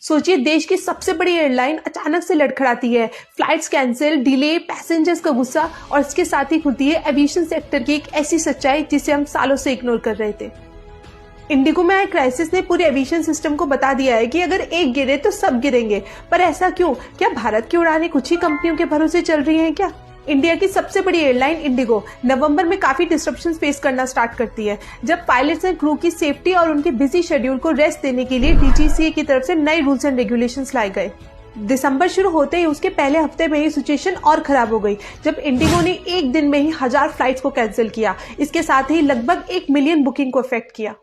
सोचिए, देश की सबसे बड़ी एयरलाइन अचानक से लड़खड़ाती है। फ्लाइट्स कैंसिल, डिले, पैसेंजर्स का गुस्सा और इसके साथ ही खुलती है एविएशन सेक्टर की एक ऐसी सच्चाई जिसे हम सालों से इग्नोर कर रहे थे। इंडिगो में आए क्राइसिस ने पूरे एविएशन सिस्टम को बता दिया है कि अगर एक गिरे तो सब गिरेंगे। पर ऐसा क्यों? क्या भारत की उड़ानें कुछ ही कंपनियों के भरोसे चल रही हैं क्या? इंडिया की सबसे बड़ी एयरलाइन इंडिगो नवंबर में काफी डिस्ट्रप्शंस फेस करना स्टार्ट करती है, जब पायलट्स एंड क्रू की सेफ्टी और उनके बिजी शेड्यूल को रेस्ट देने के लिए डीजीसीए की तरफ से नए रूल्स एंड रेगुलेशंस लाए गए। दिसंबर शुरू होते ही उसके पहले हफ्ते में ही सिचुएशन और खराब हो गई, जब इंडिगो ने एक दिन में ही 1000 फ्लाइट्स को कैंसिल किया। इसके साथ ही लगभग 1 मिलियन बुकिंग को अफेक्ट किया।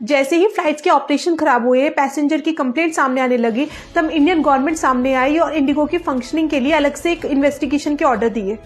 जैसे ही फ्लाइट्स के ऑपरेशन खराब हुए, पैसेंजर की कंप्लेंट सामने आने लगी, तब इंडियन गवर्नमेंट सामने आई और इंडिगो की फंक्शनिंग के लिए अलग से एक इन्वेस्टिगेशन के ऑर्डर दिए।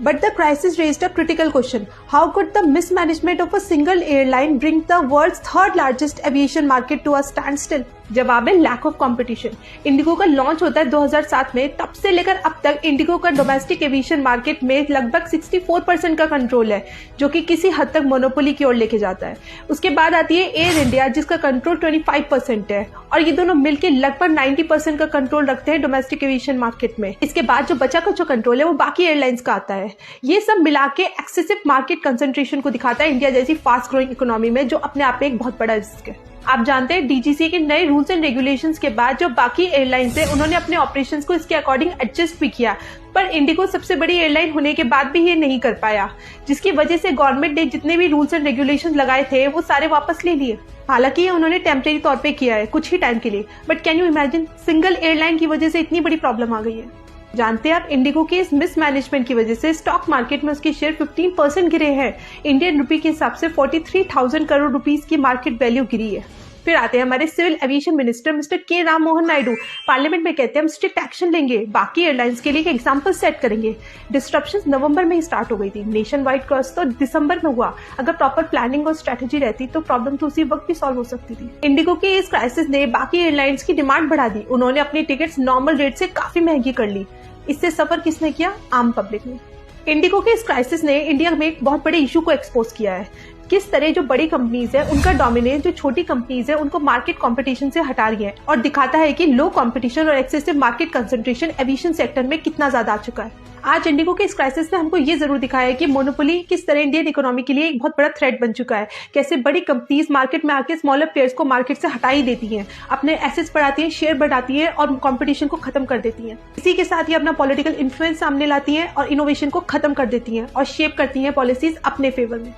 But the crisis raised a critical question. How could the mismanagement of a single airline bring the world's third largest aviation market to a standstill? जवाब है लैक ऑफ कंपटीशन। इंडिगो का launch होता है 2007 में, तब से लेकर अब तक इंडिगो का डोमेस्टिक एविएशन मार्केट में लगभग 64% का कंट्रोल है, जो कि किसी हद तक मोनोपोली की ओर लेके जाता है। उसके बाद आती है एयर इंडिया, जिसका कंट्रोल 25% है, और ये दोनों मिलकर लगभग 90% का कंट्रोल रखते हैं डोमेस्टिक एविएशन मार्केट में। इसके बाद जो बचा कुछ कंट्रोल है वो बाकी एयरलाइंस का आता है। ये सब मिला के एक्सेसिव मार्केट कंसंट्रेशन को दिखाता है इंडिया जैसी फास्ट ग्रोइंग इकोनॉमी में, जो अपने आप में एक बहुत बड़ा रिस्क है। आप जानते हैं, डीजीसीए के नए रूल्स एंड रेगुलेशंस के बाद जो बाकी एयरलाइंस है उन्होंने अपने ऑपरेशंस को इसके अकॉर्डिंग एडजस्ट भी किया, पर इंडिगो सबसे बड़ी एयरलाइन होने के बाद भी ये नहीं कर पाया, जिसकी वजह से गवर्नमेंट ने जितने भी रूल्स एंड रेगुलेशंस लगाए थे वो सारे वापस ले लिए। हालांकि ये उन्होंने टेम्परेरी तौर पे किया है, कुछ ही टाइम के लिए, but can you imagine, single airline की वजह से इतनी बड़ी प्रॉब्लम आ गई है। जानते हैं आप, इंडिगो के इस मिसमैनेजमेंट की वजह से स्टॉक मार्केट में उसके शेयर 15% गिरे हैं। इंडियन रुपी के हिसाब से 43,000 करोड़ रुपीस की मार्केट वैल्यू गिरी है। फिर आते हैं हमारे सिविल एविएशन मिनिस्टर मिस्टर के राम मोहन नायडू। पार्लियामेंट में कहते हैं हम स्ट्रिक्ट एक्शन लेंगे, बाकी एयरलाइंस के लिए एक एग्जाम्पल सेट करेंगे। डिस्ट्रप्शंस नवंबर में ही स्टार्ट हो गई थी, नेशन वाइड क्रॉस तो दिसंबर में हुआ। अगर प्रॉपर प्लानिंग और स्ट्रेटेजी रहती तो प्रॉब्लम तो उसी वक्त भी सॉल्व हो सकती थी। इंडिगो के इस क्राइसिस ने बाकी एयरलाइंस की डिमांड बढ़ा दी। उन्होंने अपनी टिकट्स नॉर्मल रेट से काफी महंगी कर ली। इससे सफर किसने किया? आम पब्लिक ने। इंडिगो के इस क्राइसिस ने इंडिया में एक बहुत बड़े इशू को एक्सपोज किया है, किस तरह जो बड़ी कंपनीज है उनका डोमिनेंस जो छोटी कंपनीज है उनको मार्केट कंपटीशन से हटा रही है, और दिखाता है कि लो कंपटीशन और excessive market concentration aviation sector में कितना ज्यादा आ चुका है। आज इंडिगो के इस क्राइसिस ने हमको ये जरूर दिखाया है कि मोनोपोली किस तरह इंडियन इकोनॉमी के लिए एक बहुत बड़ा थ्रेट बन चुका है। कैसे बड़ी कंपनीज मार्केट में आके स्मॉलर प्लेयर्स को मार्केट से हटा ही देती हैं, अपने एसेट्स बढ़ाती हैं, शेयर बढ़ाती हैं और कंपटीशन को खत्म कर देती हैं। इसी के साथ ही अपना पॉलिटिकल इन्फ्लुएंस सामने लाती हैं और इनोवेशन को खत्म कर देती हैं और शेप करती हैं पॉलिसीज अपने फेवर में।